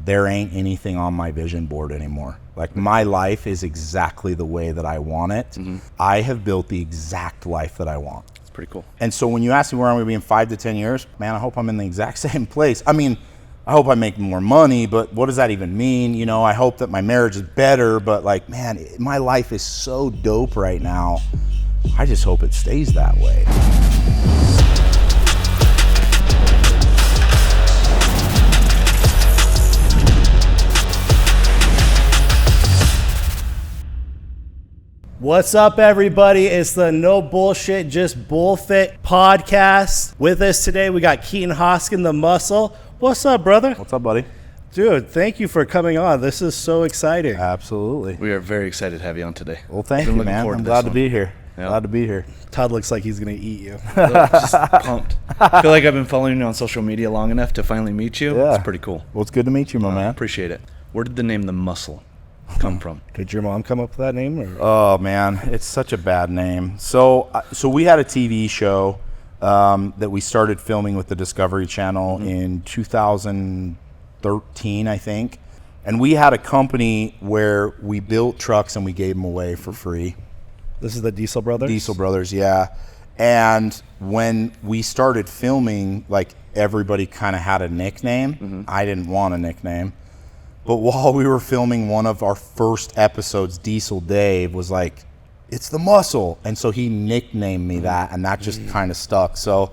there ain't anything on my vision board anymore. Like, my life is exactly the way that I want it. I have built the exact life that I want. It's pretty cool. And so when you ask me where I'm going to be in 5 to 10 years, man, I hope I'm in the exact same place. I mean, I hope I make more money, but what does that even mean? You know, I hope that my marriage is better, but like, man, my life is so dope right now. I just hope it stays that way. What's up, everybody? It's the No Bullshit, Just BullFit podcast. With us today, we got Keaton Hoskins, the muscle. What's up, brother? What's up, buddy? Dude, thank you for coming on. This is so exciting. Absolutely. We are very excited to have you on today. Well, thank you, man. I'm glad to be here. Yeah. Glad to be here. Todd looks like he's going to eat you. Just pumped. I feel like I've been following you on social media long enough to finally meet you. Yeah. It's pretty cool. Well, it's good to meet you, my man. Appreciate it. Where did the name The Muscle come from? Did your mom come up with that name? Or? Oh, man, it's such a bad name. So we had a TV show that we started filming with the Discovery Channel in 2013, I think. And we had a company where we built trucks and we gave them away for free. This is the Diesel Brothers? Diesel Brothers, yeah. And when we started filming, like, everybody kind of had a nickname. I didn't want a nickname. But while we were filming one of our first episodes, Diesel Dave was like, it's the muscle. And so he nicknamed me that, and that just kind of stuck. So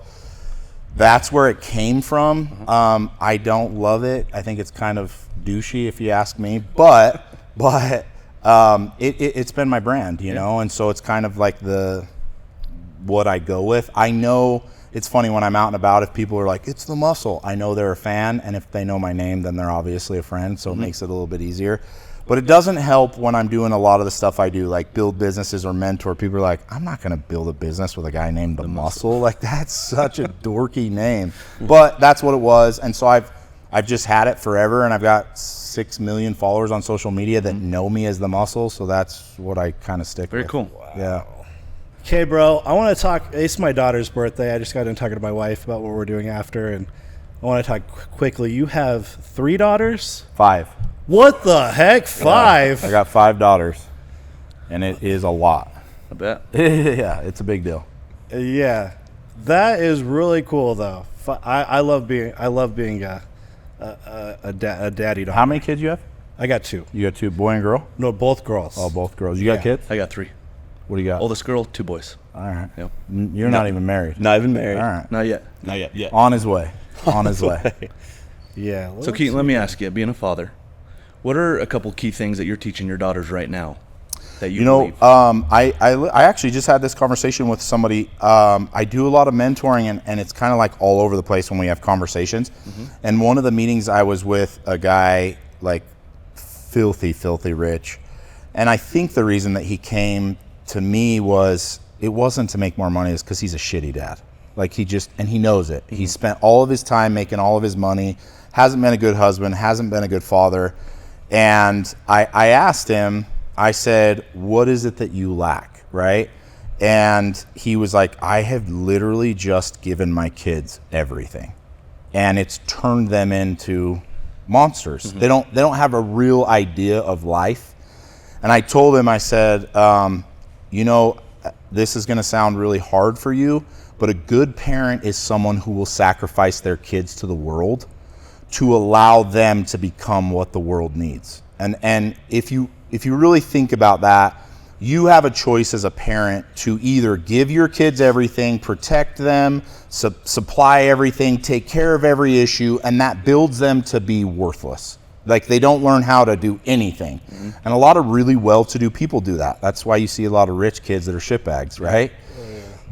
that's where it came from. I don't love it. I think it's kind of douchey if you ask me, but it's been my brand, you know? And so it's kind of like what I go with. I know it's funny when I'm out and about, if people are like, it's the muscle, I know they're a fan, and if they know my name, then they're obviously a friend, so it makes it a little bit easier. But it doesn't help when I'm doing a lot of the stuff I do, like build businesses or mentor. People are like, I'm not going to build a business with a guy named The Muscle. Like, that's such a dorky name. But that's what it was, and so I've just had it forever, and I've got 6 million followers on social media that know me as The Muscle, so that's what I kind of stick with. Very cool. Wow. Yeah. Okay, bro, I want to talk. It's my daughter's birthday. I just got done talking to my wife about what we're doing after, and I want to talk quickly. You have 3 daughters? 5. What the heck? 5? I got 5 daughters, and it is a lot. I bet. Yeah, it's a big deal. Yeah, that is really cool, though. I love being a daddy dog. How many kids you have? I got 2. You got 2, boy and girl? No, both girls. Oh, both girls. You got kids? I got 3. What do you got? Oldest girl, 2 boys. All right. Yep. You're not even married. Not even married. All right. Not yet. Not yet. Yeah. On his way. On his way. Yeah. So, Keaton, let me ask you, being a father, what are a couple key things that you're teaching your daughters right now that you believe? I actually just had this conversation with somebody. I do a lot of mentoring, and it's kind of like all over the place when we have conversations. And one of the meetings I was with a guy, like filthy rich. And I think the reason that he came to me it wasn't to make more money, it's because he's a shitty dad. Like, and he knows it. He spent all of his time making all of his money, hasn't been a good husband, hasn't been a good father. And I asked him, I said, what is it that you lack, right? And he was like, I have literally just given my kids everything, and it's turned them into monsters. They don't have a real idea of life. And I told him, I said, this is going to sound really hard for you, but a good parent is someone who will sacrifice their kids to the world to allow them to become what the world needs. And if you really think about that, you have a choice as a parent to either give your kids everything, protect them, supply everything, take care of every issue, and that builds them to be worthless. Like, they don't learn how to do anything. And a lot of really well-to-do people do that. That's why you see a lot of rich kids that are shitbags, right?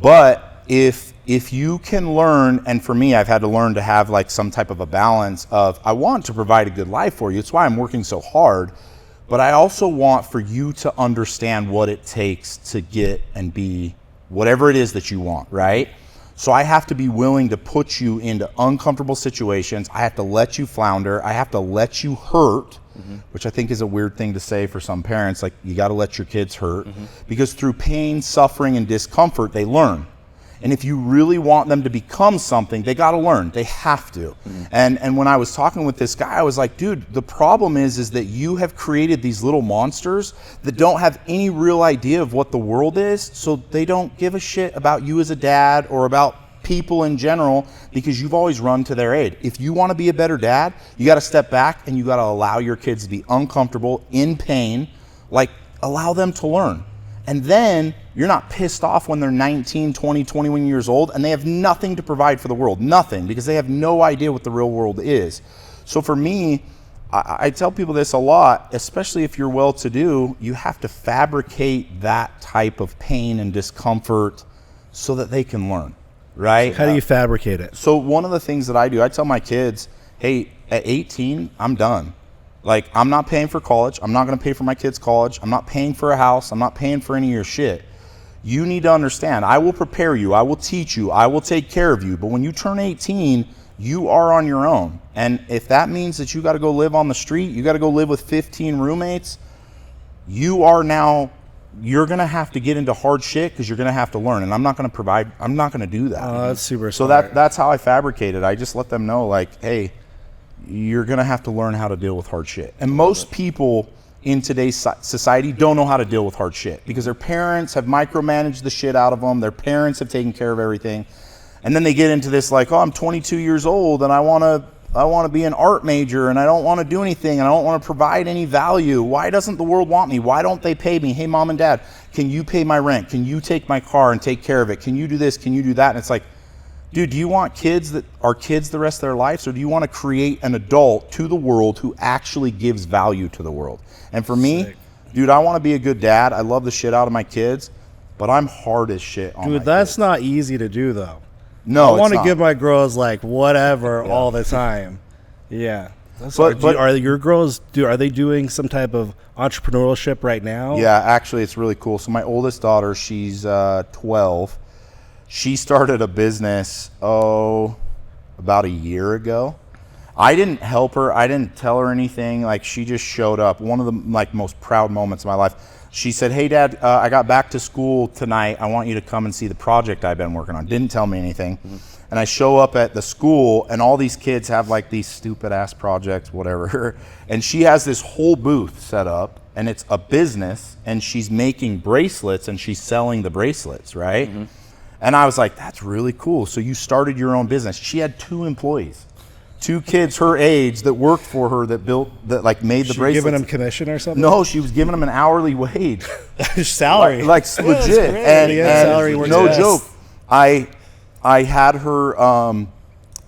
But if you can learn, and for me, I've had to learn to have like some type of a balance of, I want to provide a good life for you. It's why I'm working so hard. But I also want for you to understand what it takes to get and be whatever it is that you want, right? So I have to be willing to put you into uncomfortable situations. I have to let you flounder. I have to let you hurt, which I think is a weird thing to say for some parents. Like, you got to let your kids hurt, because through pain, suffering, and discomfort, they learn. And if you really want them to become something, they got to learn. They have to. And when I was talking with this guy, I was like, dude, the problem is that you have created these little monsters that don't have any real idea of what the world is. So they don't give a shit about you as a dad or about people in general, because you've always run to their aid. If you want to be a better dad, you got to step back and you got to allow your kids to be uncomfortable, in pain, like allow them to learn. And then you're not pissed off when they're 19, 20, 21 years old and they have nothing to provide for the world, nothing, because they have no idea what the real world is. So for me, I tell people this a lot, especially if you're well-to-do, you have to fabricate that type of pain and discomfort so that they can learn, right? How do you fabricate it? So one of the things that I do, I tell my kids, hey, at 18, I'm done. Like, I'm not paying for college. I'm not going to pay for my kids' college. I'm not paying for a house. I'm not paying for any of your shit. You need to understand, I will prepare you. I will teach you. I will take care of you. But when you turn 18, you are on your own. And if that means that you got to go live on the street, you got to go live with 15 roommates, you're going to have to get into hard shit because you're going to have to learn. And I'm not going to do that. Oh, that's super So smart. that's how I fabricate it. I just let them know, like, hey, you're going to have to learn how to deal with hard shit. And most people in today's society don't know how to deal with hard shit because their parents have micromanaged the shit out of them. Their parents have taken care of everything. And then they get into this like, oh, I'm 22 years old and I want to be an art major and I don't want to do anything and I don't want to provide any value. Why doesn't the world want me? Why don't they pay me? Hey, mom and dad, can you pay my rent? Can you take my car and take care of it? Can you do this? Can you do that? And it's like, dude, do you want kids that are kids the rest of their lives, or do you want to create an adult to the world who actually gives value to the world? And for me, dude, I want to be a good dad. I love the shit out of my kids, but I'm hard as shit on my Dude, that's kids. not easy to do, though. No, I want to it's give not. my girls like whatever all the time. Yeah. But Are your girls, are they doing some type of entrepreneurship right now? Yeah, actually, it's really cool. So my oldest daughter, she's 12. She started a business, about a year ago. I didn't help her. I didn't tell her anything. Like, she just showed up. One of the most proud moments of my life. She said, hey, Dad, I got back to school tonight. I want you to come and see the project I've been working on. Didn't tell me anything. And I show up at the school, and all these kids have like these stupid-ass projects, whatever. And she has this whole booth set up, and it's a business, and she's making bracelets, and she's selling the bracelets, right? And I was like, that's really cool. So you started your own business. She had 2 employees, 2 kids her age that worked for her that made the She bracelets. giving them commission or something? No, she was giving them an hourly wage. Salary. Like legit. great. And, Yeah, salary works no best. joke. I had her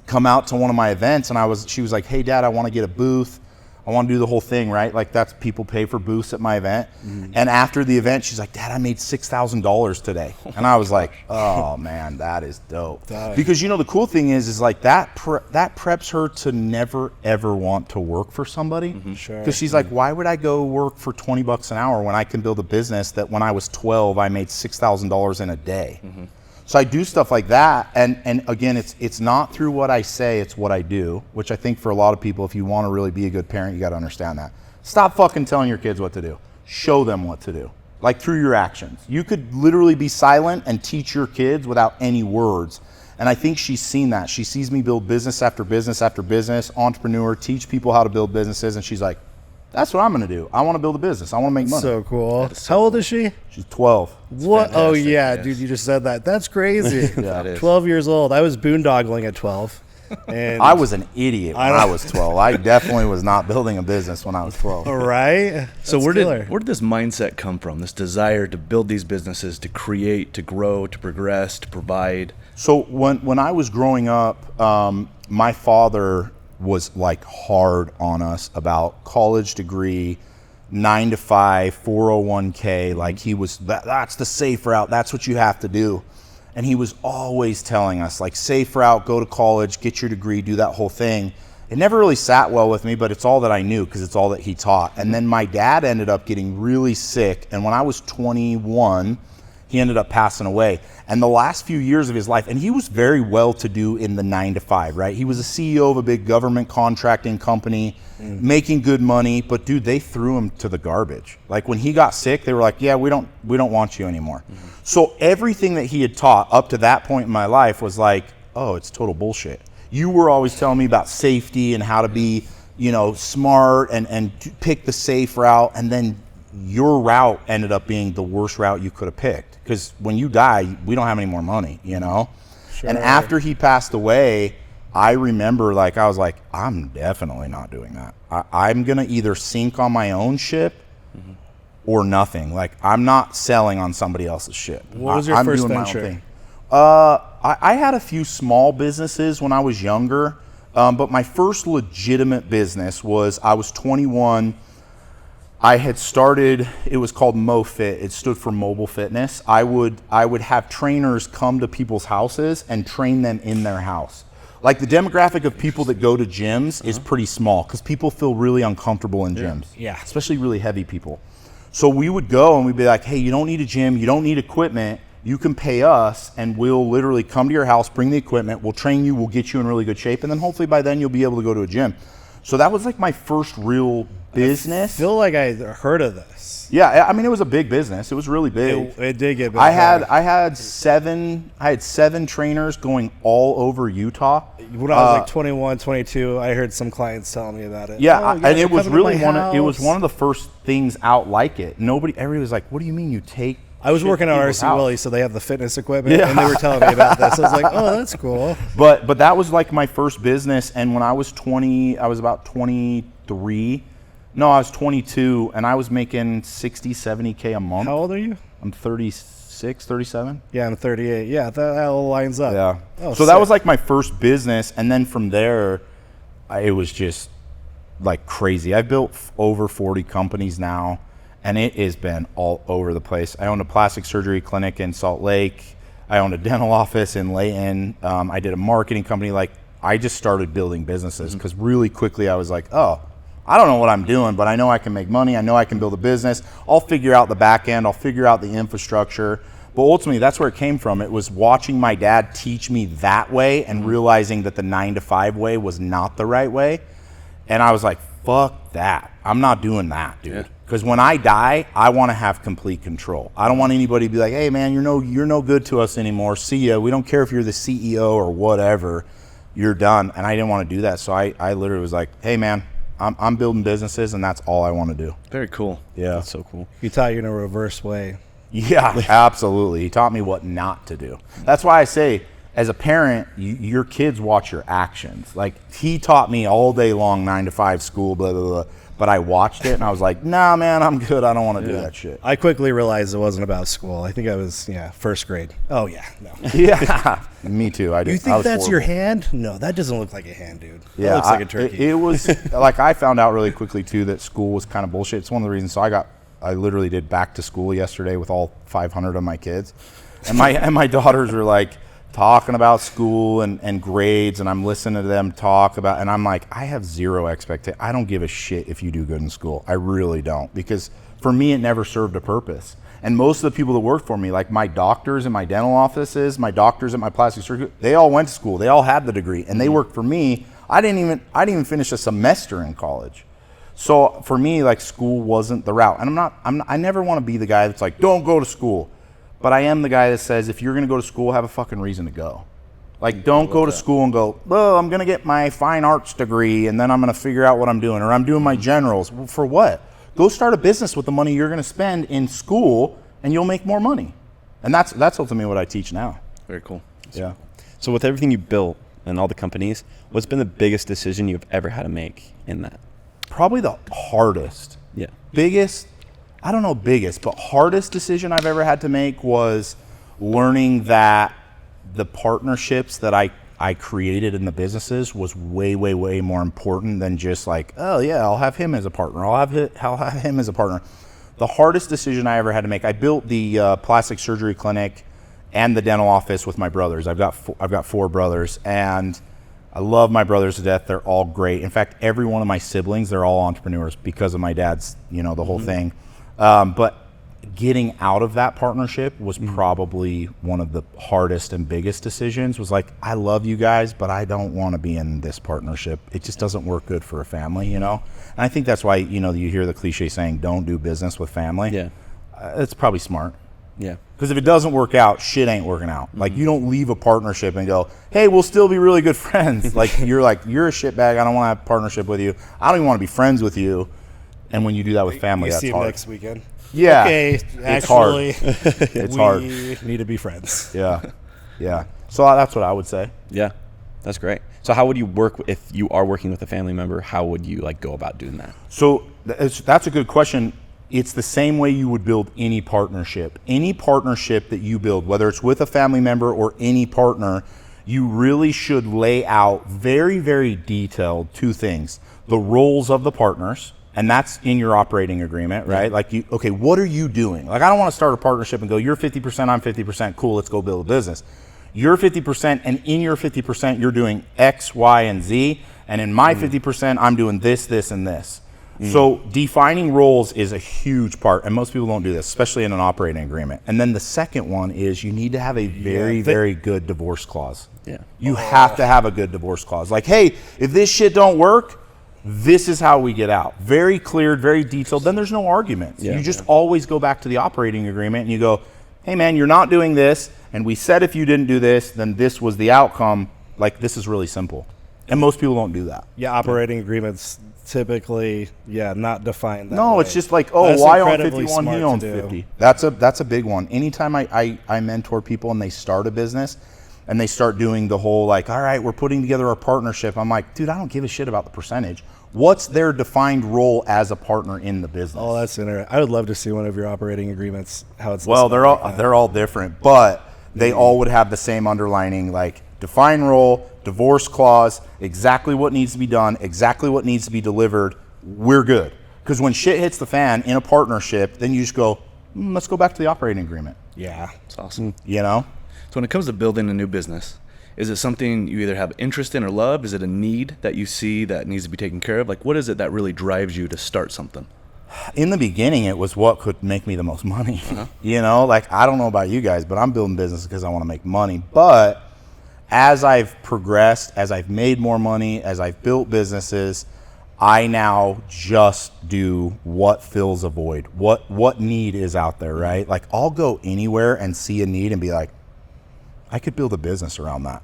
come out to one of my events, and she was like, hey, Dad, I want to get a booth. I want to do the whole thing, right? Like, that's people pay for booths at my event. And after the event, she's like, Dad, I made $6,000 today. And I was like, oh man, that is dope. Because the cool thing is like that preps her to never ever want to work for somebody. Sure. Because she's like, why would I go work for 20 bucks an hour when I can build a business that when I was 12, I made $6,000 in a day? So I do stuff like that, and again, it's not through what I say, it's what I do, which I think for a lot of people, if you want to really be a good parent, you got to understand that. Stop fucking telling your kids what to do. Show them what to do, like through your actions. You could literally be silent and teach your kids without any words, and I think she's seen that. She sees me build business after business after business, entrepreneur, teach people how to build businesses, and she's like, that's what I'm going to do. I want to build a business. I want to make money. So cool. How old is she? She's 12. What? Oh, fantastic, yeah, yes. dude, you just said that. That's crazy. That is. 12 years old. I was boondoggling at 12. And I was an idiot when I was 12. I definitely was not building a business when I was 12. right? So That's where killer. did this mindset come from? This desire to build these businesses, to create, to grow, to progress, to provide? So when I was growing up, my father was like hard on us about college degree, 9 to 5, 401k. Like he was, that's the safe route. That's what you have to do. And he was always telling us like, safe route, go to college, get your degree, do that whole thing. It never really sat well with me, but it's all that I knew because it's all that he taught. And then my dad ended up getting really sick. And when I was 21, he ended up passing away. And the last few years of his life, and he was very well to do in the 9 to 5, right? He was a CEO of a big government contracting company, making good money, but dude, they threw him to the garbage. Like when he got sick, they were like, yeah, we don't want you anymore. So everything that he had taught up to that point in my life was like, oh, it's total bullshit. You were always telling me about safety and how to be, you know, smart and pick the safe route, and then your route ended up being the worst route you could have picked, because when you die, we don't have any more money, you know. Sure. And after he passed away, I remember, like, I was like, I'm definitely not doing that. I'm gonna either sink on my own ship or nothing. Like, I'm not selling on somebody else's ship. What was your first venture? I had a few small businesses when I was younger, but my first legitimate business was, I was 21. I had started, it was called MoFit. It stood for mobile fitness. I would have trainers come to people's houses and train them in their house. Like, the demographic of people that go to gyms is pretty small, because people feel really uncomfortable in gyms. Yeah. Especially really heavy people. So we would go and we'd be like, hey, you don't need a gym, you don't need equipment. You can pay us and we'll literally come to your house, bring the equipment, we'll train you, we'll get you in really good shape, and then hopefully by then you'll be able to go to a gym. So that was like my first real business. I feel like I heard of this. Yeah, I mean, it was a big business. It was really big. It did get big. I had seven trainers going all over Utah. When I was like 21, 22, I heard some clients telling me about it. Yeah, and it was really one of the first things out like it. Everybody was like, what do you mean you take? I was working on RC Willie, so they have the fitness equipment, and they were telling me about this. I was like, oh, that's cool. But that was like my first business, and when I was 20, I was about 23. No, I was 22, and I was making 60, 70K a month. How old are you? I'm 36, 37. Yeah, I'm 38. Yeah, that all lines up. Yeah. Oh, so that was like my first business, and then from there, it was just like crazy. I've built over 40 companies now. And it has been all over the place. I owned a plastic surgery clinic in Salt Lake. I owned a dental office in Layton. I did a marketing company. Like, I just started building businesses because really quickly I was like, oh, I don't know what I'm doing, but I know I can make money. I know I can build a business. I'll figure out the back end. I'll figure out the infrastructure. But ultimately, that's where it came from. It was watching my dad teach me that way and realizing that the 9 to 5 way was not the right way. And I was like, fuck that. I'm not doing that, dude. Yeah. Because when I die, I want to have complete control. I don't want anybody to be like, hey, man, you're no good to us anymore. See ya. We don't care if you're the CEO or whatever. You're done. And I didn't want to do that. So I literally was like, hey, man, I'm building businesses, and that's all I want to do. Very cool. Yeah. That's so cool. He taught you in a reverse way. Yeah, absolutely. He taught me what not to do. That's why I say, as a parent, your kids watch your actions. Like, he taught me all day long, 9 to 5 school, blah, blah, blah. But I watched it and I was like, nah, man, I'm good. I don't want to do that shit. I quickly realized it wasn't about school. I think I was, first grade. Oh, yeah. No. Yeah. Me too. I did. You think that's your hand? No, that doesn't look like a hand, dude. That Yeah. looks like a turkey. It was, like, I found out really quickly, too, that school was kind of bullshit. It's one of the reasons. So I literally did back to school yesterday with all 500 of my kids. And my daughters were like, talking about school and grades, and I'm listening to them talk about, and I'm like, I have zero expectation. I don't give a shit if you do good in school. I really don't, because for me, it never served a purpose. And most of the people that work for me, like my doctors in my dental offices, my doctors at my plastic surgery, they all went to school. They all had the degree, and they worked for me. I didn't even finish a semester in college. So for me, like, school wasn't the route. And I never want to be the guy that's like, don't go to school. But I am the guy that says, if you're going to go to school, have a fucking reason to go. Like, don't go to school and go, well, I'm going to get my fine arts degree, and then I'm going to figure out what I'm doing, or I'm doing my generals. Well, for what? Go start a business with the money you're going to spend in school, and you'll make more money. And that's ultimately what I teach now. Very cool. Yeah. So with everything you built and all the companies, what's been the biggest decision you've ever had to make in that? Probably the hardest. Yeah. Biggest, but hardest decision I've ever had to make was learning that the partnerships that I created in the businesses was way, way, way more important than just like, oh yeah, I'll have him as a partner. I'll have him as a partner. The hardest decision I ever had to make, I built the plastic surgery clinic and the dental office with my brothers. I've got 4 brothers, and I love my brothers to death. They're all great. In fact, every one of my siblings, they're all entrepreneurs because of my dad's, the whole thing. But getting out of that partnership was probably one of the hardest and biggest decisions. Was like, I love you guys, but I don't want to be in this partnership. It just doesn't work good for a family, And I think that's why, you hear the cliche saying, don't do business with family. Yeah. It's probably smart. Yeah. Because if it doesn't work out, shit ain't working out. Like, you don't leave a partnership and go, hey, we'll still be really good friends. You're a shitbag. I don't want to have a partnership with you. I don't even want to be friends with you. And when you do that with family, that's see hard. next weekend. Yeah. Okay, It's hard. it's hard. We need to be friends. Yeah. Yeah. So that's what I would say. Yeah. That's great. So how would you work if you are working with a family member? How would you go about doing that? So that's a good question. It's the same way you would build any partnership. Any partnership that you build, whether it's with a family member or any partner, you really should lay out very, very detailed two things. The roles of the partners, and that's in your operating agreement, right? Okay, what are you doing? I don't want to start a partnership and go, you're 50%, I'm 50%, cool, let's go build a business. You're 50%, and in your 50%, you're doing X, Y, and Z, and in my 50%, I'm doing this, this, and this. So defining roles is a huge part, and most people don't do this, especially in an operating agreement. And then the second one is you need to have a very, very good divorce clause. Yeah. You have to have a good divorce clause. Hey, if this shit don't work, this is how we get out. Very cleared, very detailed. Then there's no arguments. Yeah. You just always go back to the operating agreement and you go, hey man, you're not doing this, and we said if you didn't do this, then this was the outcome. This is really simple. And most people don't do that. Yeah, operating agreements typically, not defined that No, way. it's just why That's on incredibly 51 he smart owns to do. 50. That's a big one. Anytime I mentor people and they start a business and they start doing the whole all right, we're putting together a partnership. I'm like, dude, I don't give a shit about the percentage. What's their defined role as a partner in the business? Oh, that's interesting. I would love to see one of your operating agreements. How it's Well, listed they're all different, but they all would have the same underlining defined role, divorce clause, exactly what needs to be done, exactly what needs to be delivered. We're good. Because when shit hits the fan in a partnership, then you just go, let's go back to the operating agreement. Yeah, It's awesome. So when it comes to building a new business, is it something you either have interest in or love? Is it a need that you see that needs to be taken care of? What is it that really drives you to start something? in the beginning, it was what could make me the most money. I don't know about you guys, but I'm building business because I want to make money. But as I've progressed, as I've made more money, as I've built businesses, I now just do what fills a void, what need is out there, right? I'll go anywhere and see a need and be like, I could build a business around that.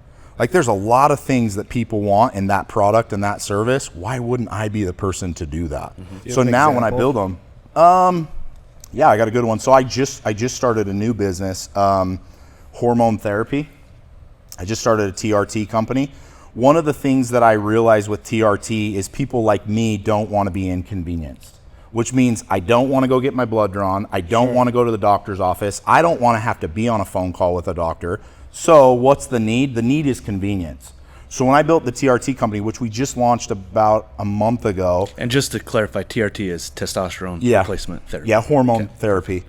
There's a lot of things that people want in that product and that service. Why wouldn't I be the person to do that? Mm-hmm. So now when I build them, yeah, I got a good one. So I just started a new business, hormone therapy. I just started a TRT company. One of the things that I realized with TRT is people like me don't want to be inconvenienced, which means I don't want to go get my blood drawn. I don't want to go to the doctor's office. I don't want to have to be on a phone call with a doctor. So what's the need? The need is convenience. So when I built the TRT company, which we just launched about a month ago. And just to clarify, TRT is testosterone replacement therapy. Yeah, hormone therapy.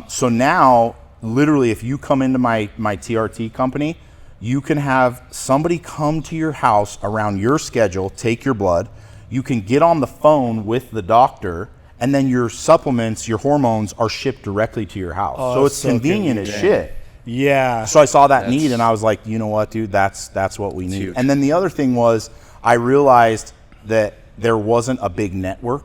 So now, literally, if you come into my TRT company, you can have somebody come to your house around your schedule, take your blood. You can get on the phone with the doctor, and then your supplements, your hormones are shipped directly to your house. So it's convenient as shit. Yeah. So I saw that need, and I was like, you know what, dude, that's what we need. Huge. And then the other thing was, I realized that there wasn't a big network.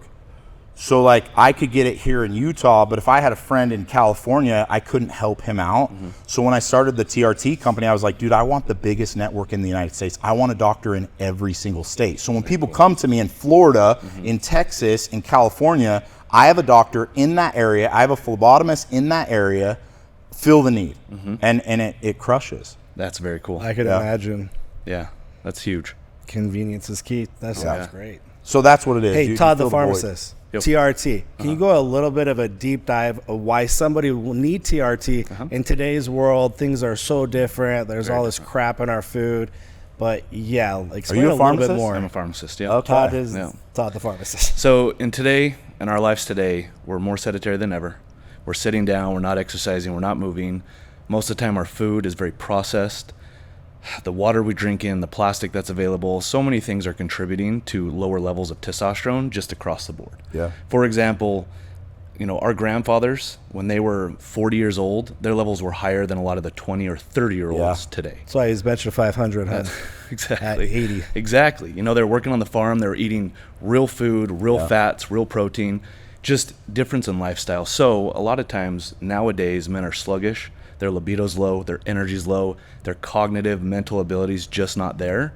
So I could get it here in Utah, but if I had a friend in California, I couldn't help him out. Mm-hmm. So when I started the TRT company, I was like, dude, I want the biggest network in the United States. I want a doctor in every single state. So when people come to me in Florida, in Texas, in California, I have a doctor in that area. I have a phlebotomist in that area. Fill the need. And it crushes. That's very cool. I could imagine. Yeah, that's huge. Convenience is key. That sounds great. So that's what it is. Hey, You Todd, fill the void. pharmacist, TRT. Can you go a little bit of a deep dive of why somebody will need TRT? In today's world, things are so different. There's all this crap in our food. But explain you a a little pharmacist? bit more. I'm a pharmacist, yeah. Okay. Todd is Yeah. Todd the pharmacist. So in our lives today, we're more sedentary than ever. We're sitting down, we're not exercising, we're not moving. Most of the time our food is very processed. The water we drink in, the plastic that's available, so many things are contributing to lower levels of testosterone just across the board. Yeah. For example, our grandfathers, when they were 40 years old, their levels were higher than a lot of the 20 or 30-year-olds today. That's why he's benching 500, huh? Exactly. At 80. Exactly. They're working on the farm. They're eating real food, real fats, real protein, just difference in lifestyle. So a lot of times nowadays, men are sluggish. Their libido's low. Their energy's low. Their cognitive, mental abilities just not there.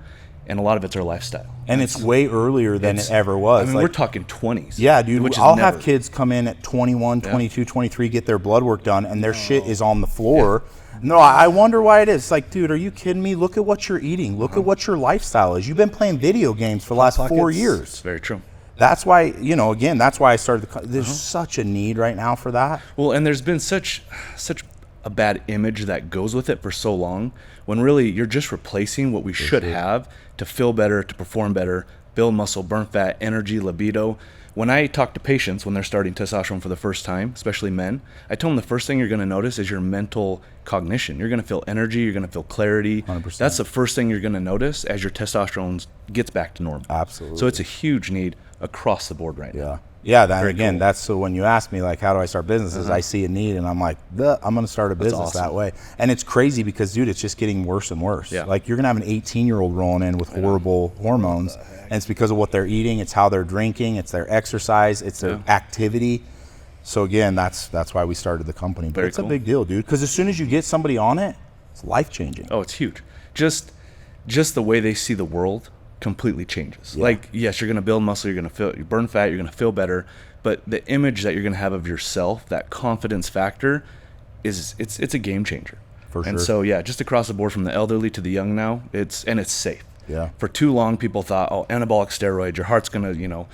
And a lot of it's our lifestyle. And it's way earlier than it ever was. I mean, we're talking 20s. Yeah, dude. Which is I'll never. have kids come in at 21, 22, 23, get their blood work done, and their shit is on the floor. No, I wonder why it is. It's like, dude, are you kidding me? Look at what you're eating. Look at what your lifestyle is. You've been playing video games for the last 4 years. It's very true. That's why, again, that's why I started. There's such a need right now for that. Well, and there's been such a bad image that goes with it for so long, when really you're just replacing what we should have to feel better, to perform better, build muscle, burn fat, energy, libido. When I talk to patients when they're starting testosterone for the first time, especially men, I tell them the first thing you're going to notice is your mental cognition. You're going to feel energy. You're going to feel clarity. 100%. That's the first thing you're going to notice as your testosterone gets back to normal. Absolutely. So it's a huge need across the board right now. Yeah, that's so when you ask me, like, how do I start businesses, I see a need, and I'm like, I'm going to start a business that way. And it's crazy because, dude, it's just getting worse and worse. Yeah. Like, you're going to have an 18-year-old rolling in with horrible hormones, and it's because of what they're eating, it's how they're drinking, it's their exercise, it's their activity. So, again, that's why we started the company. But it's a big deal, dude, because as soon as you get somebody on it, it's life-changing. Oh, it's huge. Just the way they see the world completely changes. Like, yes, you're going to build muscle, you're going to you burn fat, you're going to feel better, but the image that you're going to have of yourself, that confidence factor, it's a game changer. For sure. And so, just across the board from the elderly to the young now, it's safe. Yeah. For too long, people thought, anabolic steroids, your heart's going to,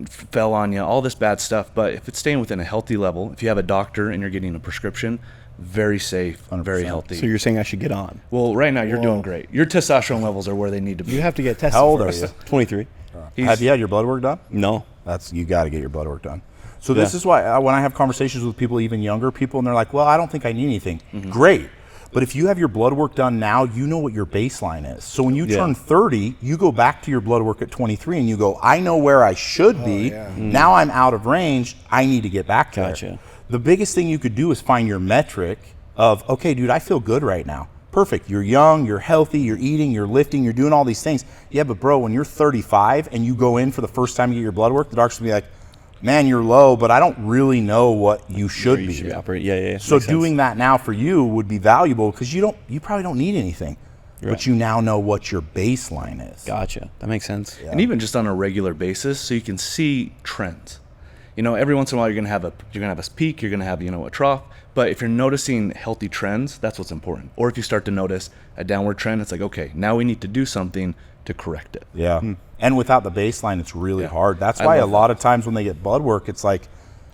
fell on you, all this bad stuff. But if it's staying within a healthy level, if you have a doctor and you're getting a prescription, very safe, 100%. very healthy. So you're saying I should get on? Well, right now you're doing great. Your testosterone levels are where they need to be. You have to get tested. How old are first. you? 23. Have you had your blood work done? No. You got to get your blood work done. So this is why when I have conversations with people, even younger people, and they're like, well, I don't think I need anything. Great. But if you have your blood work done now, you know what your baseline is. So when you turn 30, you go back to your blood work at 23 and you go, I know where I should be. Now I'm out of range. I need to get back there. Gotcha. The biggest thing you could do is find your metric of, okay, dude, I feel good right now. Perfect. You're young, you're healthy, you're eating, you're lifting, you're doing all these things. Yeah, but bro, when you're 35 and you go in for the first time to get your blood work, the doctor's gonna be like, man, you're low, but I don't really know what you should be. Should operate. Yeah. So doing that now for you would be valuable because you probably don't need anything, but you now know what your baseline is. Gotcha. That makes sense. And even just on a regular basis, so you can see trends. Every once in a while you're gonna have a peak, you're gonna have a trough. But if you're noticing healthy trends, that's what's important. Or if you start to notice a downward trend, it's like, okay, now we need to do something to correct it. Yeah. And without the baseline, it's really hard. That's why a lot of times when they get blood work, it's like,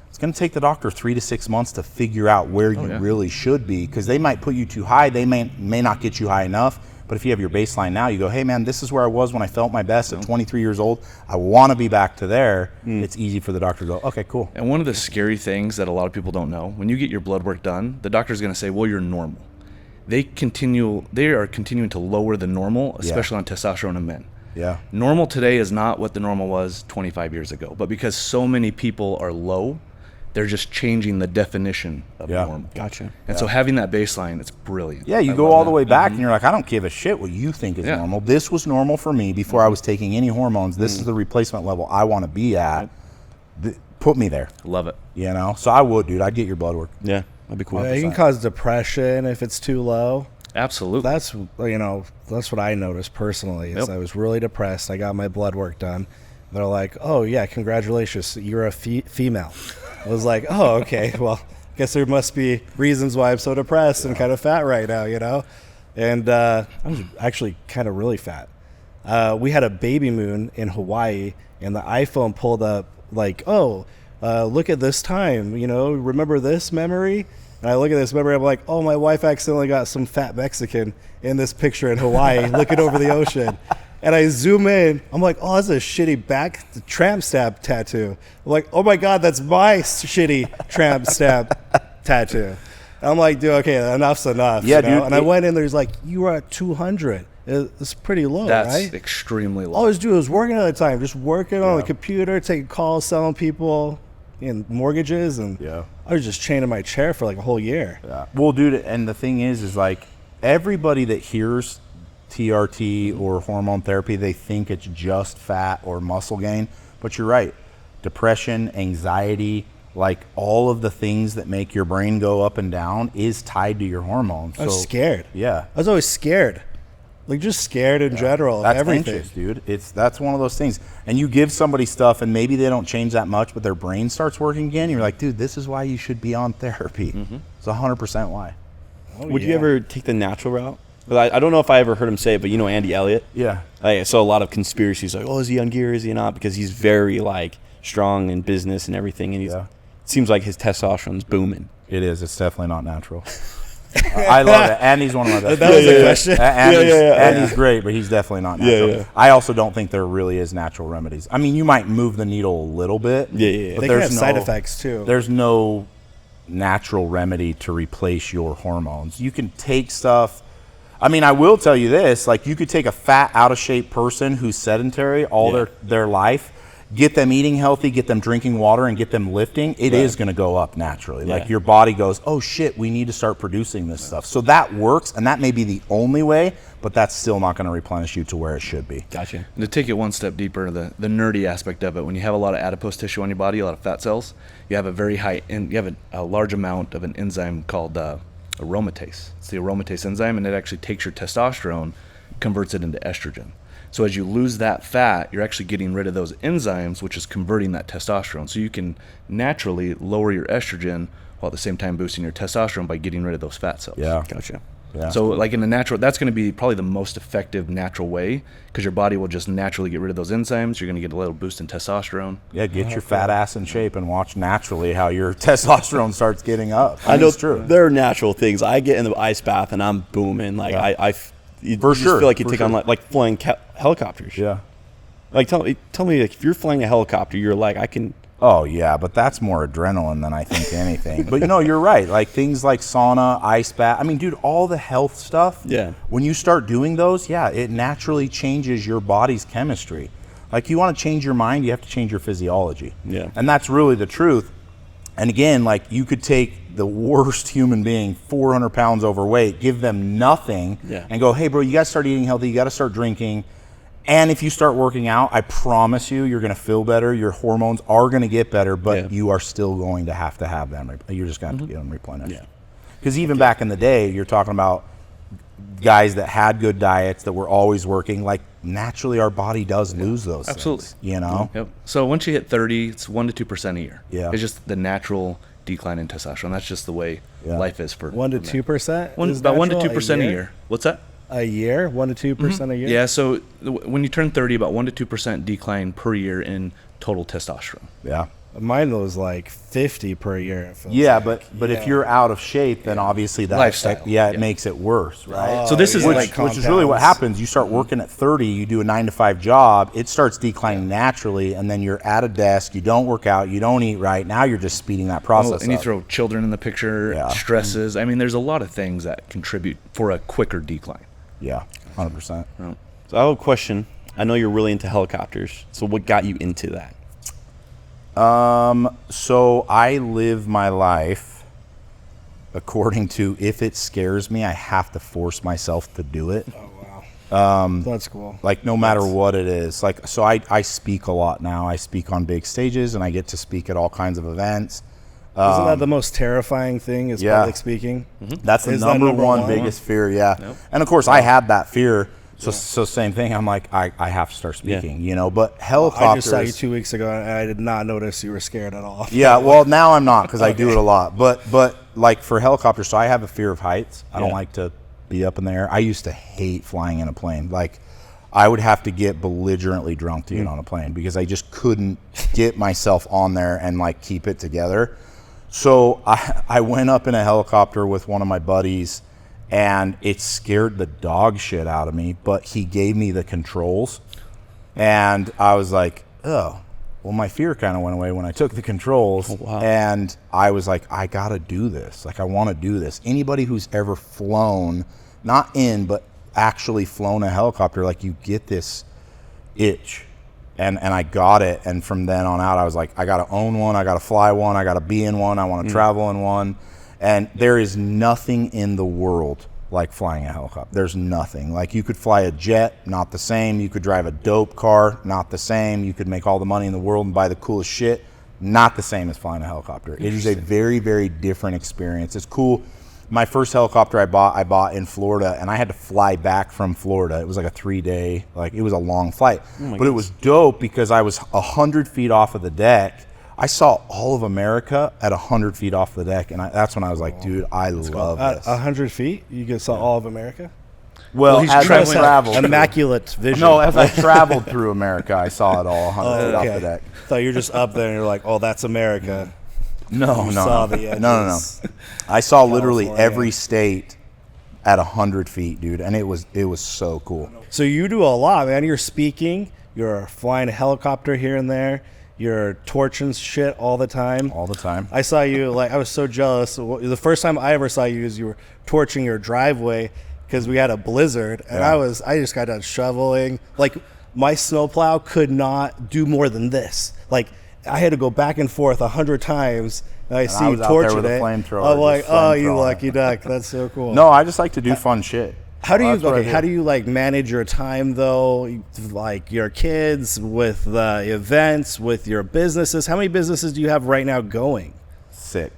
it's going to take the doctor 3 to 6 months to figure out where you really should be, because they might put you too high. They may not get you high enough. But if you have your baseline now, you go, hey, man, this is where I was when I felt my best at 23 years old. I want to be back to there. It's easy for the doctor to go, okay, cool. And one of the scary things that a lot of people don't know, when you get your blood work done, the doctor's going to say, well, you're normal. They are continuing to lower the normal, especially on testosterone in men. Yeah. Normal today is not what the normal was 25 years ago. But because so many people are low, they're just changing the definition of normal. Gotcha. And so having that baseline, it's brilliant. Yeah, you go all the way back and you're like, I don't give a shit what you think is normal. This was normal for me before I was taking any hormones. This is the replacement level I want to be at. Put me there. Love it. So I would, dude. I'd get your blood work. Yeah, that'd be cool. Yeah, it can cause depression if it's too low. Absolutely. That's what I noticed personally. Is I was really depressed. I got my blood work done. They're like, oh yeah, congratulations, you're a female. I was like, oh, okay, well, guess there must be reasons why I'm so depressed and kind of fat right now, And I was actually kind of really fat. We had a baby moon in Hawaii, and the iPhone pulled up like, look at this time, remember this memory? And I look at this memory, I'm like, oh, my wife accidentally got some fat Mexican in this picture in Hawaii looking over the ocean. And I zoom in. I'm like, oh, that's a shitty back tramp stamp tattoo. I'm like, oh my God, that's my shitty tramp stamp tattoo. And I'm like, dude, okay, enough's enough. Yeah, dude. And I went in, there's like, you were at 200. It's pretty low, That's right? That's extremely low. All I was doing was working all the time, just working on the computer, taking calls, selling people, and mortgages, and I was just chained in my chair for like a whole year. Yeah. Well, dude, and the thing is like everybody that hears TRT or hormone therapy, they think it's just fat or muscle gain, but you're right. Depression, anxiety, like all of the things that make your brain go up and down is tied to your hormones. I was scared. Yeah. I was always scared. Like just scared in general of That's everything. anxious, dude. That's one of those things. And you give somebody stuff and maybe they don't change that much, but their brain starts working again. You're like, dude, this is why you should be on therapy. It's 100% why. Would you ever take the natural route? I don't know if I ever heard him say it, but you know Andy Elliott? Yeah. I saw a lot of conspiracies like, oh, is he on gear, is he not? Because he's very like strong in business and everything, and it seems like his testosterone's booming. It is. It's definitely not natural. I love it. Andy's one of my best That was a question. Andy's great, but he's definitely not natural. Yeah. I also don't think there really is natural remedies. I mean, you might move the needle a little bit. Yeah. But They can have side effects too. There's no natural remedy to replace your hormones. You can take stuff. I mean, I will tell you this, like you could take a fat, out of shape person who's sedentary all their life, get them eating healthy, get them drinking water, and get them lifting. It is going to go up naturally. Like your body goes, oh shit, we need to start producing this stuff. So that works, and that may be the only way, but that's still not going to replenish you to where it should be. Gotcha. And to take it one step deeper, the nerdy aspect of it, when you have a lot of adipose tissue on your body, a lot of fat cells, you have a large amount of an enzyme called aromatase. It's the aromatase enzyme, and it actually takes your testosterone, converts it into estrogen. So as you lose that fat, you're actually getting rid of those enzymes, which is converting that testosterone. So you can naturally lower your estrogen while at the same time boosting your testosterone by getting rid of those fat cells. Yeah. Gotcha. Yeah. So like in the natural, that's going to be probably the most effective natural way, because your body will just naturally get rid of those enzymes. You're going to get a little boost in testosterone. Yeah, get your fat ass in shape and watch naturally how your testosterone starts getting up. I know it's true. there are natural things. I get in the ice bath and I'm booming. Like you For just sure, feel like you for take sure. on like flying helicopters. Yeah. Like tell me like if you're flying a helicopter, you're like I can. Oh yeah, but that's more adrenaline than I think anything. But you're right. Like things like sauna, ice bath. I mean, dude, all the health stuff. Yeah. When you start doing those, it naturally changes your body's chemistry. Like you want to change your mind, you have to change your physiology. Yeah. And that's really the truth. And again, like you could take the worst human being, 400 pounds overweight, give them nothing, and go, hey, bro, you got to start eating healthy. You got to start drinking. And if you start working out, I promise you're going to feel better. Your hormones are going to get better, but you are still going to have them. You're just going to have to get them replenished. Yeah. Because even back in the day, you're talking about guys that had good diets that were always working. Like naturally, our body does lose those things. Yep. So once you hit 30, it's 1 to 2% a year. Yeah. It's just the natural decline in testosterone. That's just the way life is for 1 to 2%. About 1 to 2% a year. What's that? A year, 1 to 2% a year. Yeah. So when you turn 30, about 1 to 2% decline per year in total testosterone. Yeah. Mine was like 50 per year. It feels Yeah, like. but if you're out of shape, then obviously that Lifestyle. it makes it worse, right? So this is which is really what happens. You start working at 30, you do a 9-to-5 job, it starts declining naturally, and then you're at a desk, you don't work out, you don't eat right. Now you're just speeding that process and you up. throw children in the picture, stresses. I mean, there's a lot of things that contribute for a quicker decline. Yeah, 100%. So I have a question. I know you're really into helicopters. So what got you into that? So I live my life according to, if it scares me, I have to force myself to do it. Oh, wow. That's cool. Like no matter what it is. Like, so I speak a lot now. I speak on big stages and I get to speak at all kinds of events. Isn't that the most terrifying thing is public speaking? That's the Is that number number one one? biggest fear. Yeah. And of course I had that fear. So same thing. I'm like, I have to start speaking, but helicopters. I just saw you 2 weeks ago and I did not notice you were scared at all. Yeah. Well, now I'm not because I do it a lot, but like for helicopters, so I have a fear of heights. I don't like to be up in the air. I used to hate flying in a plane. Like I would have to get belligerently drunk to get on a plane because I just couldn't get myself on there and like keep it together. So I went up in a helicopter with one of my buddies and it scared the dog shit out of me, but he gave me the controls and I was like, oh, well, my fear kind of went away when I took the controls. Oh, wow. And I was like, I got to do this. Like, I want to do this. Anybody who's ever flown, not in, but actually flown a helicopter, like you get this itch And I got it. And from then on out, I was like, I got to own one. I got to fly one. I got to be in one. I want to travel in one. And there is nothing in the world like flying a helicopter. There's nothing. Like, you could fly a jet, not the same. You could drive a dope car, not the same. You could make all the money in the world and buy the coolest shit, not the same as flying a helicopter. It is a very, very different experience. It's cool. My first helicopter I bought in Florida, and I had to fly back from Florida. It was like a 3-day, like, it was a long flight. But it was dope because I was 100 feet off of the deck. I saw all of America at 100 feet off the deck, and that's when I was like, dude, I love this. 100 feet? You can saw all of America? Well, he's as I traveled. Immaculate vision. No, as I traveled through America, I saw it all 100 feet off the deck. So you're just up there, and you're like, oh, that's America. No. Saw the edges. No. I saw literally every state at 100 feet, dude, and it was so cool. So you do a lot, man. You're speaking, you're flying a helicopter here and there, you're torching shit all the time. All the time. I saw you, like, I was so jealous. The first time I ever saw you is you were torching your driveway because we had a blizzard, and I just got done shoveling. Like, my snowplow could not do more than this. Like, I had to go back and forth 100 times. And I see you torching it. I'm like, oh, you lucky duck. That's so cool. No, I just like to do fun shit. How do you like manage your time though? Like, your kids, with the events, with your businesses. How many businesses do you have right now going? 6.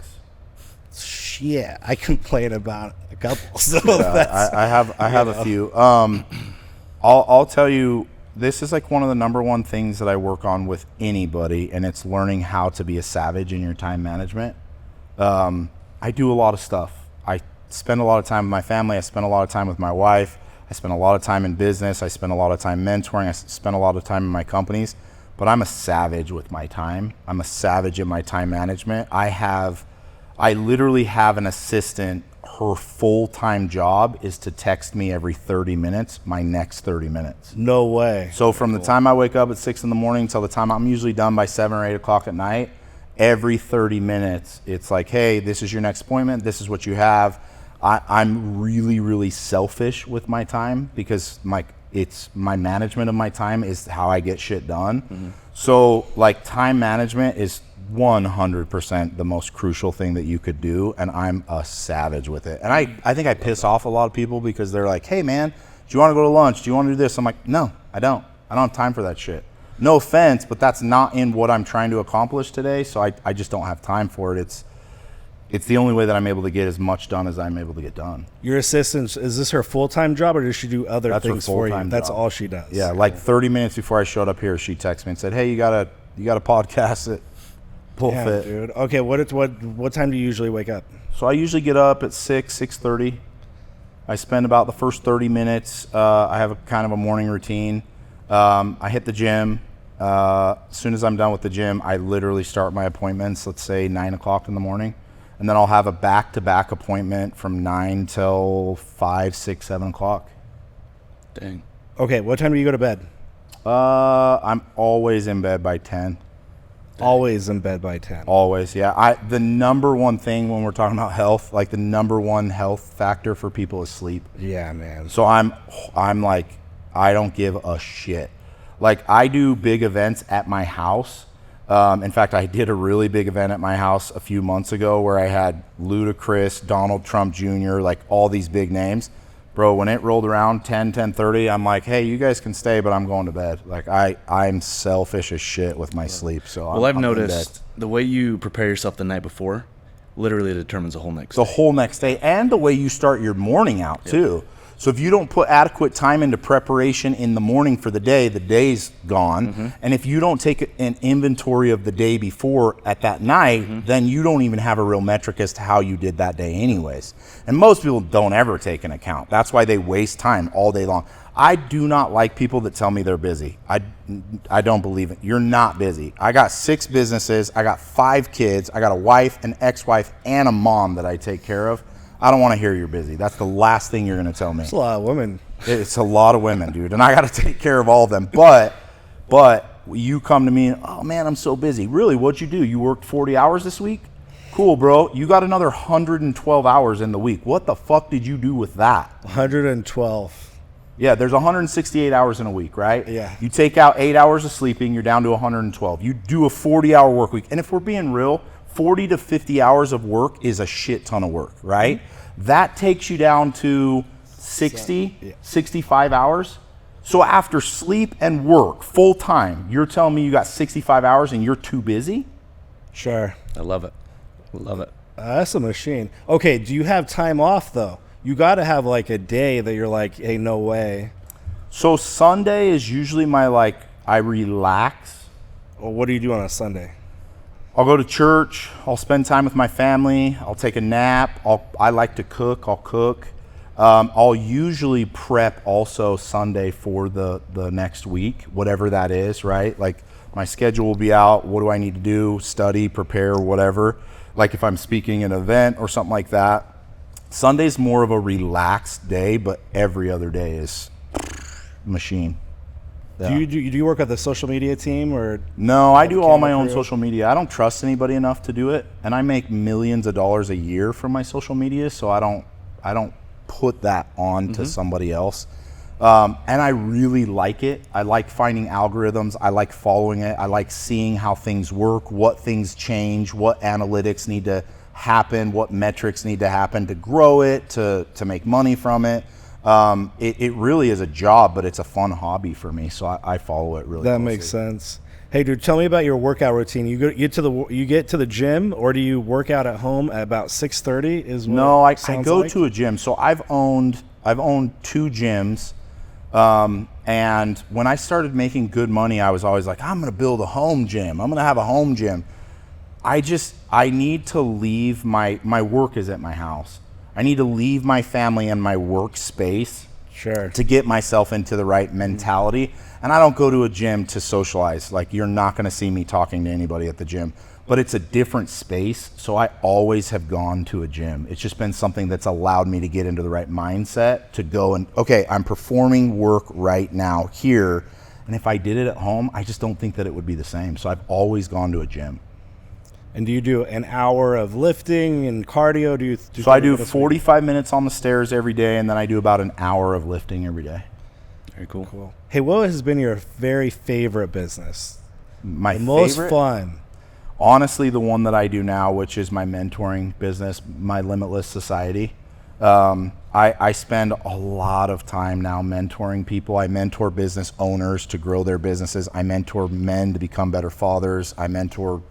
Shit, I complain about a couple. So I have a few. I'll tell you, this is like one of the number one things that I work on with anybody, and it's learning how to be a savage in your time management. I do a lot of stuff. I spend a lot of time with my family. I spend a lot of time with my wife. I spend a lot of time in business. I spend a lot of time mentoring. I spend a lot of time in my companies. But I'm a savage with my time. I'm a savage in my time management. I literally have an assistant. Her full-time job is to text me every 30 minutes, my next 30 minutes. No way. So from the time I wake up at 6 in the morning till the time I'm usually done by 7 or 8 o'clock at night, every 30 minutes, it's like, hey, this is your next appointment. This is what you have. I'm really, really selfish with my time because my management of my time is how I get shit done. Mm-hmm. So, like, time management is 100% the most crucial thing that you could do, and I'm a savage with it. And I think I piss off a lot of people because they're like, hey man, do you want to go to lunch? Do you want to do this? I'm like, no, I don't have time for that shit. No offense, but that's not in what I'm trying to accomplish today, so I just don't have time for it. It's the only way that I'm able to get as much done as I'm able to get done. Your assistant, is this her full-time job, or does she do other things for you? That's all she does? Yeah, like 30 minutes before I showed up here, she texted me and said, hey, you got a podcast at BullFit. Yeah, dude. Okay, what time do you usually wake up? So I usually get up at 6:30. I spend about the first 30 minutes. I have a kind of a morning routine. I hit the gym. As soon as I'm done with the gym, I literally start my appointments, let's say 9 o'clock in the morning. And then I'll have a back-to-back appointment from 9 till 5, 6, 7 o'clock. Dang. Okay, what time do you go to bed? I'm always in bed by 10. Always in bed by 10. Always, yeah. The number one thing when we're talking about health, like the number one health factor for people is sleep. Yeah, man. So I'm like, I don't give a shit. Like, I do big events at my house. In fact, I did a really big event at my house a few months ago where I had Ludacris, Donald Trump Jr., like all these big names. Bro, when it rolled around 10:30, I'm like, hey, you guys can stay, but I'm going to bed. Like, I'm selfish as shit with my sleep. So I've noticed the way you prepare yourself the night before literally determines the whole next day. The whole next day, and the way you start your morning out too. So if you don't put adequate time into preparation in the morning for the day's gone. Mm-hmm. And if you don't take an inventory of the day before at that night, mm-hmm. then you don't even have a real metric as to how you did that day anyways. And most people don't ever take an account. That's why they waste time all day long. I do not like people that tell me they're busy. I don't believe it. You're not busy. I got 6 businesses. I got 5 kids. I got a wife, an ex-wife, and a mom that I take care of. I don't want to hear you're busy. That's the last thing you're going to tell me. It's a lot of women. It's a lot of women, dude. And I got to take care of all of them. But you come to me and, oh, man, I'm so busy. Really, what'd you do? You worked 40 hours this week? Cool, bro. You got another 112 hours in the week. What the fuck did you do with that? 112. Yeah, there's 168 hours in a week, right? Yeah. You take out 8 hours of sleeping, you're down to 112. You do a 40-hour work week. And if we're being real, 40 to 50 hours of work is a shit ton of work, right? That takes you down to 60, 65 hours. So after sleep and work full time, you're telling me you got 65 hours and you're too busy? Sure. I love it. Love it. That's a machine. Okay, do you have time off though? You got to have like a day that you're like, hey, no way. So Sunday is usually my I relax. Well, what do you do on a Sunday? I'll go to church. I'll spend time with my family. I'll take a nap. I like to cook. I'll cook. I'll usually prep also Sunday for the next week, whatever that is, right? Like my schedule will be out. What do I need to do? Study, prepare, whatever. Like if I'm speaking at an event or something like that. Sunday's more of a relaxed day, but every other day is machine. Yeah. Do you work with the social media team or? No, I do all my own crew? social media. I don't trust anybody enough to do it, and I make millions of dollars a year from my social media, so I don't put that on to somebody else. And I really like it. I like finding algorithms. I like following it. I like seeing how things work, what things change, what analytics need to happen, what metrics need to happen to grow it, to make money from it. It really is a job, but it's a fun hobby for me, so I follow it really That closely. makes sense. Hey, dude, tell me about your workout routine. You get to the gym, or do you work out at home at about 6:30? No, I go to a gym. So I've owned 2 gyms, and when I started making good money, I was always like, I'm going to build a home gym. I'm going to have a home gym. I need to leave my work is at my house. I need to leave my family and my workspace to get myself into the right mentality. And I don't go to a gym to socialize. Like, you're not going to see me talking to anybody at the gym, but it's a different space. So I always have gone to a gym. It's just been something that's allowed me to get into the right mindset to go and, okay, I'm performing work right now here. And if I did it at home, I just don't think that it would be the same. So I've always gone to a gym. And do you do an hour of lifting and cardio? So I do 45 minutes on the stairs every day, and then I do about an hour of lifting every day. Very cool. Hey, what has been your very favorite business? My most favorite? Fun? Honestly, the one that I do now, which is my mentoring business, my Limitless Society. I spend a lot of time now mentoring people. I mentor business owners to grow their businesses. I mentor men to become better fathers. I mentor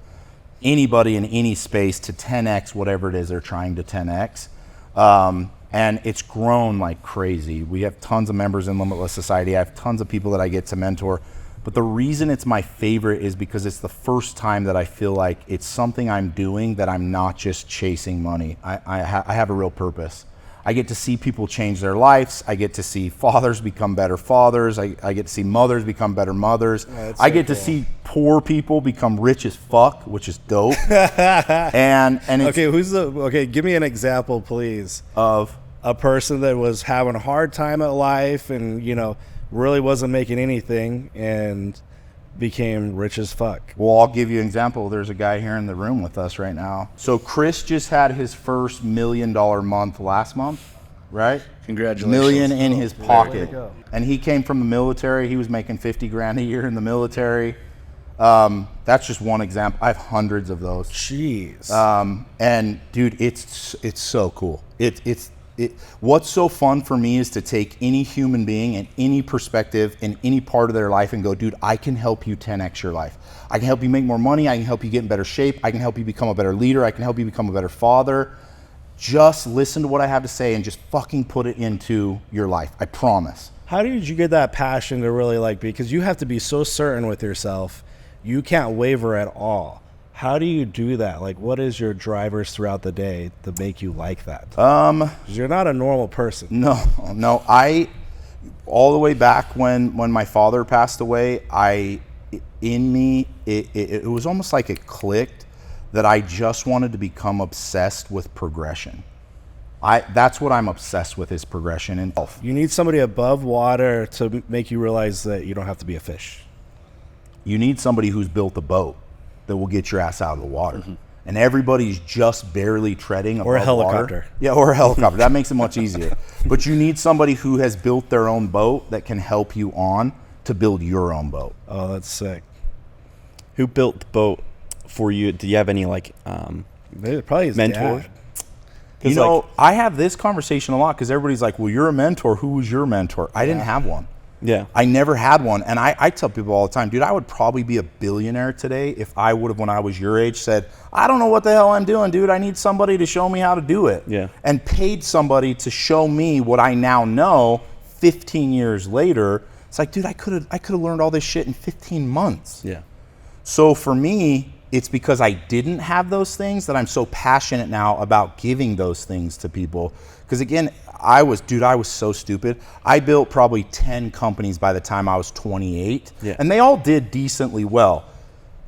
anybody in any space to 10x whatever it is they're trying to 10x. And it's grown like crazy. We have tons of members in Limitless Society. I have tons of people that I get to mentor. But the reason it's my favorite is because it's the first time that I feel like it's something I'm doing that I'm not just chasing money. I have a real purpose. I get to see people change their lives. I get to see fathers become better fathers. I get to see mothers become better mothers. I get to see poor people become rich as fuck, which is dope. and it's, okay, give me an example, please, of a person that was having a hard time at life and, really wasn't making anything and became rich as fuck. Well, I'll give you an example. There's a guy here in the room with us right now. So Chris just had his first $1 million month last month, right? Congratulations. Million in his pocket. And he came from the military. He was making 50 grand a year in the military. That's just one example. I have hundreds of those. Jeez. And dude, it's so cool. What's so fun for me is to take any human being and any perspective in any part of their life and go, dude, I can help you 10x your life. I can help you make more money. I can help you get in better shape. I can help you become a better leader. I can help you become a better father. Just listen to what I have to say and just fucking put it into your life. I promise. How did you get that passion to really because you have to be so certain with yourself. You can't waver at all. How do you do that? What is your drivers throughout the day to make you like that? 'Cause you're not a normal person. No. I, all the way back when my father passed away, it was almost like it clicked that I just wanted to become obsessed with progression. That's what I'm obsessed with, is progression and health. You need somebody above water to make you realize that you don't have to be a fish. You need somebody who's built a boat that will get your ass out of the water. and everybody's just barely treading above Or a helicopter. water. Yeah, or a helicopter. That makes it much easier. But you need somebody who has built their own boat that can help you on to build your own boat. Oh, that's sick. Who built the boat for you? Do you have any like Probably his mentors? dad. You know, I have this conversation a lot because everybody's like, well, you're a mentor. Who was your mentor? I didn't have one. Yeah. I never had one. And I tell people all the time, dude, I would probably be a billionaire today if I would have, when I was your age, said, I don't know what the hell I'm doing, dude. I need somebody to show me how to do it. Yeah. And paid somebody to show me what I now know 15 years later. It's like, dude, I could have learned all this shit in 15 months. Yeah. So for me, it's because I didn't have those things that I'm so passionate now about giving those things to people. Because again, I was so stupid. I built probably 10 companies by the time I was 28. Yeah. And they all did decently well.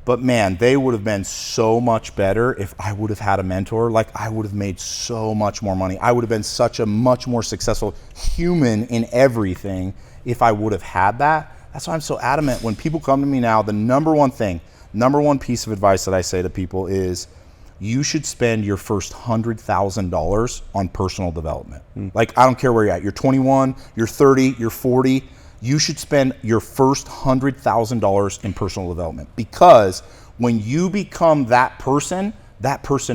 But man, they would have been so much better if I would have had a mentor. Like, I would have made so much more money. I would have been such a much more successful human in everything if I would have had that. That's why I'm so adamant. When people come to me now, the number one piece of advice that I say to people is, you should spend your first $100,000 on personal development. Like, I don't care where you're at. You're 21, you're 30, you're 40. You should spend your first $100,000 in personal development, because when you become that person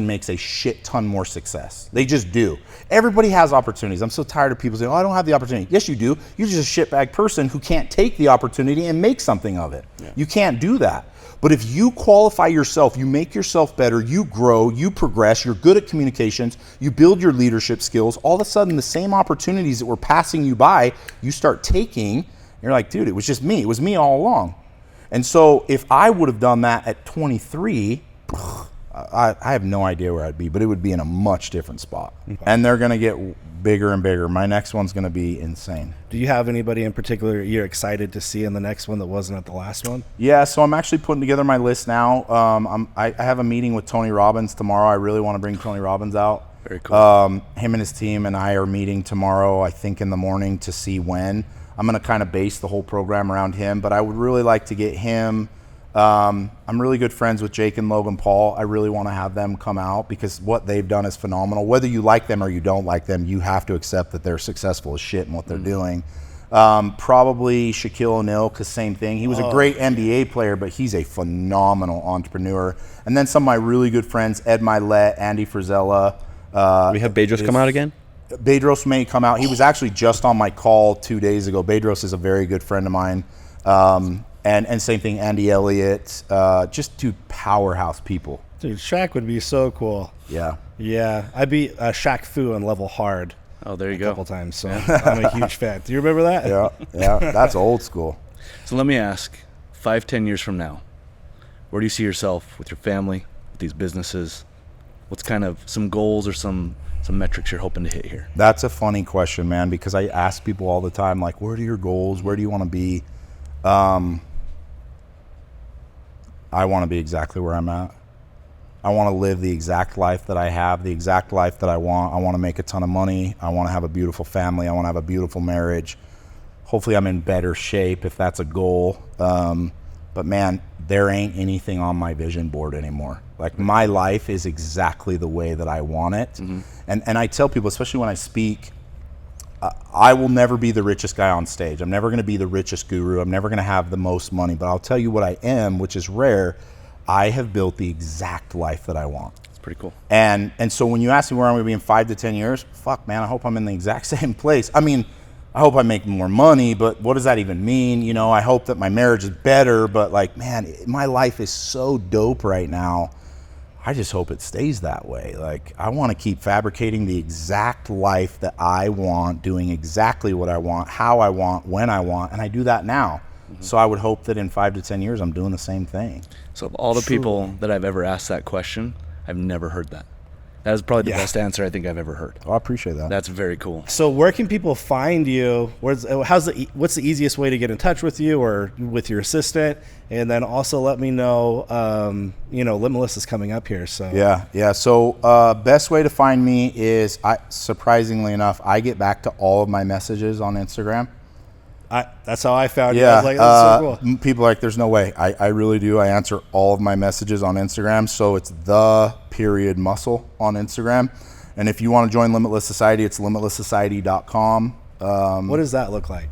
makes a shit ton more success. They just do. Everybody has opportunities. I'm so tired of people saying, oh, I don't have the opportunity. Yes, you do. You're just a shitbag person who can't take the opportunity and make something of it. Yeah. You can't do that. But if you qualify yourself, you make yourself better, you grow, you progress, you're good at communications, you build your leadership skills, all of a sudden the same opportunities that were passing you by, you start taking. You're like, dude, it was just me. It was me all along. And so if I would have done that at 23, I have no idea where I'd be, but it would be in a much different spot. Okay. And they're going to get bigger and bigger. My next one's going to be insane. Do you have anybody in particular you're excited to see in the next one that wasn't at the last one? Yeah, so I'm actually putting together my list now. I have a meeting with Tony Robbins tomorrow. I really want to bring Tony Robbins out. Very cool. Him and his team and I are meeting tomorrow, I think in the morning, to see when. I'm going to kind of base the whole program around him, but I would really like to get him. I'm really good friends with Jake and Logan Paul. I really want to have them come out because what they've done is phenomenal. Whether you like them or you don't like them, you have to accept that they're successful as shit in what they're doing. Probably Shaquille O'Neal, because same thing. He was a great NBA player, but he's a phenomenal entrepreneur. And then some of my really good friends, Ed Milet, Andy Frizella. We have Bedros come out again? Bedros may come out. He was actually just on my call 2 days ago. Bedros is a very good friend of mine. And same thing, Andy Elliott. Just two powerhouse people. Dude, Shaq would be so cool. Yeah. Yeah. I beat Shaq Fu on level hard. Oh, there you a go. couple times, so I'm a huge fan. Do you remember that? Yeah, that's old school. So let me ask, 5-10 years from now, where do you see yourself with your family, with these businesses? What's kind of some goals or some metrics you're hoping to hit here? That's a funny question, man, because I ask people all the time, like, what are your goals? Where do you want to be? I want to be exactly where I'm at. I want to live the exact life that I have, the exact life that I want. I want to make a ton of money. I want to have a beautiful family. I want to have a beautiful marriage. Hopefully I'm in better shape if that's a goal. But man, there ain't anything on my vision board anymore. Like, my life is exactly the way that I want it. Mm-hmm. And I tell people, especially when I speak, I will never be the richest guy on stage. I'm never going to be the richest guru. I'm never going to have the most money. But I'll tell you what I am, which is rare. I have built the exact life that I want. It's pretty cool. And so when you ask me where I'm going to be in 5 to 10 years, fuck, man, I hope I'm in the exact same place. I mean, I hope I make more money, but what does that even mean? You know, I hope that my marriage is better, but like, man, my life is so dope right now. I just hope it stays that way. Like, I want to keep fabricating the exact life that I want, doing exactly what I want, how I want, when I want, and I do that now. Mm-hmm. So I would hope that in 5 to 10 years, I'm doing the same thing. So of all the people that I've ever asked that question, I've never heard that. That is probably the best answer I think I've ever heard. Oh, I appreciate that. That's very cool. So where can people find you? What's the easiest way to get in touch with you or with your assistant? And then also let me know, Limitless is coming up here. So yeah. So best way to find me is, surprisingly enough, I get back to all of my messages on Instagram. That's how I found you. I was like, that's so cool. People are like, there's no way. I really do. I answer all of my messages on Instagram. So it's the.muscle on Instagram. And if you want to join Limitless Society, it's limitlesssociety.com. What does that look like?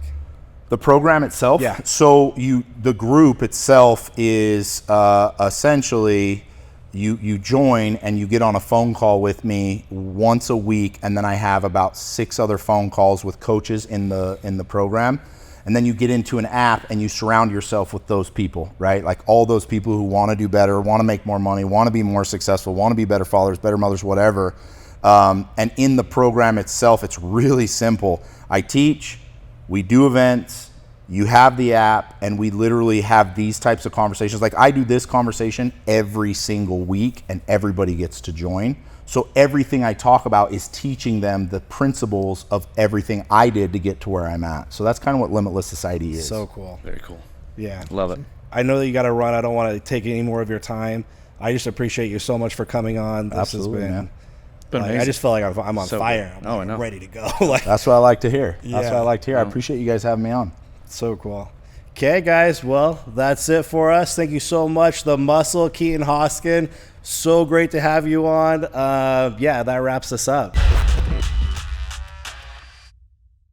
The program itself? Yeah. So the group itself is essentially you join and you get on a phone call with me once a week, and then I have about 6 other phone calls with coaches in the program. And then you get into an app and you surround yourself with those people, right? Like all those people who want to do better, want to make more money, want to be more successful, want to be better fathers, better mothers, whatever. And in the program itself, it's really simple. I teach, we do events, you have the app, and we literally have these types of conversations. Like I do this conversation every single week and everybody gets to join. So everything I talk about is teaching them the principles of everything I did to get to where I'm at. So that's kind of what Limitless Society is. So cool. Very cool. Yeah. Love it. I know that you got to run. I don't want to take any more of your time. I just appreciate you so much for coming on. This Absolutely, has been, man. Been like, amazing. I just feel like I'm on So fire. good. I'm I know. ready to go. Like, That's what I like to hear. That's Yeah. what I like to hear. I appreciate you guys having me on. so cool. Okay, guys. Well, that's it for us. Thank you so much. The Muscle, Keaton Hoskins. So great to have you on. Yeah, that wraps us up.